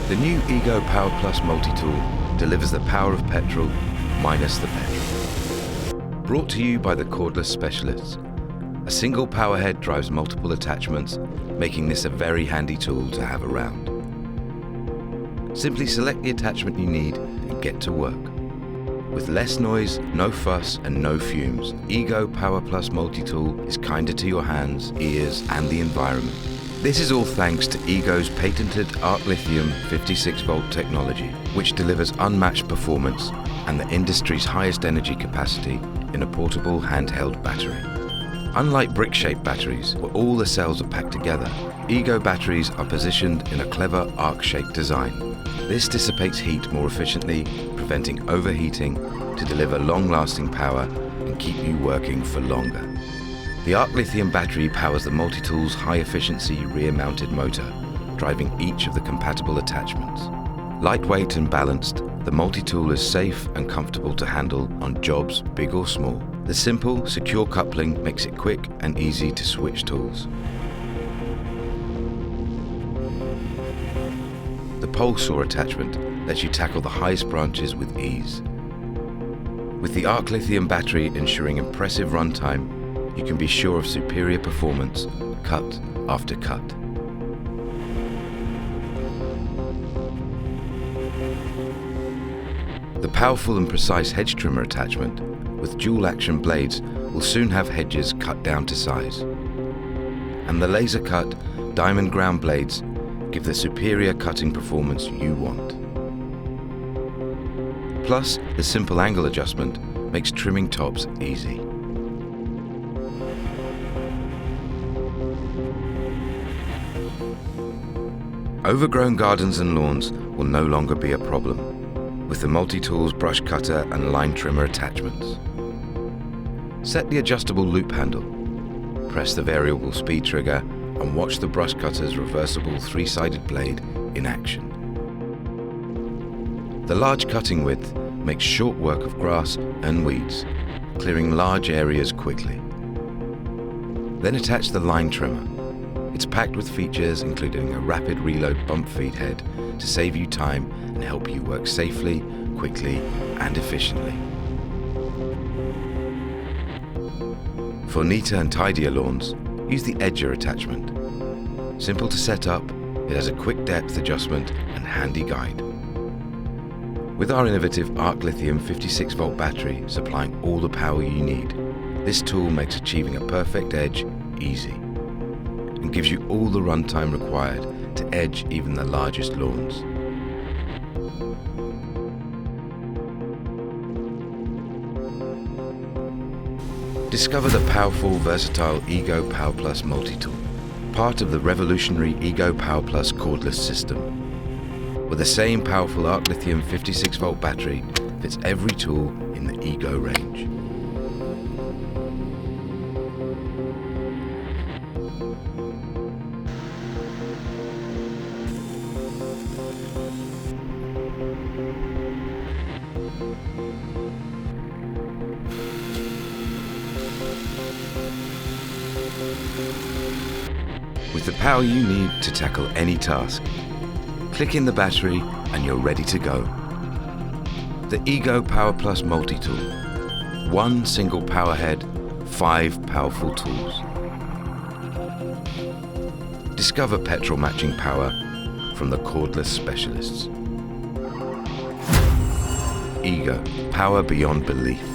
The new Ego Power Plus multi-tool delivers the power of petrol minus the petrol. Brought to you by the cordless specialists. A single power head drives multiple attachments, making this a very handy tool to have around. Simply select the attachment you need and get to work. With less noise, no fuss and no fumes, Ego Power Plus multi-tool is kinder to your hands, ears and the environment. This is all thanks to Ego's patented arc lithium 56-volt technology, which delivers unmatched performance and the industry's highest energy capacity in a portable handheld battery. Unlike brick-shaped batteries, where all the cells are packed together, Ego batteries are positioned in a clever arc-shaped design. This dissipates heat more efficiently, preventing overheating to deliver long-lasting power and keep you working for longer. The arc lithium battery powers the multi-tool's high-efficiency rear-mounted motor, driving each of the compatible attachments. Lightweight and balanced, the multi-tool is safe and comfortable to handle on jobs big or small. The simple, secure coupling makes it quick and easy to switch tools. The pole saw attachment lets you tackle the highest branches with ease. With the arc lithium battery ensuring impressive runtime, you can be sure of superior performance, cut after cut. The powerful and precise hedge trimmer attachment with dual action blades will soon have hedges cut down to size. And the laser cut, diamond ground blades give the superior cutting performance you want. Plus, the simple angle adjustment makes trimming tops easy. Overgrown gardens and lawns will no longer be a problem with the multi-tools brush cutter and line trimmer attachments. Set the adjustable loop handle, press the variable speed trigger and watch the brush cutter's reversible three-sided blade in action. The large cutting width makes short work of grass and weeds, clearing large areas quickly. Then attach the line trimmer. It's packed with features including a rapid reload bump feed head to save you time and help you work safely, quickly and efficiently. For neater and tidier lawns, use the edger attachment. Simple to set up, it has a quick depth adjustment and handy guide. With our innovative arc lithium 56-volt battery supplying all the power you need, this tool makes achieving a perfect edge easy and gives you all the runtime required to edge even the largest lawns. Discover the powerful, versatile Ego Power Plus multi-tool, part of the revolutionary Ego Power Plus cordless system. With the same powerful arc lithium 56-volt battery fits every tool in the Ego range. With the power you need to tackle any task, click in the battery and you're ready to go. The Ego Power Plus multi-tool. One single power head, 5 powerful tools. Discover petrol matching power from the cordless specialists. Ego, power beyond belief.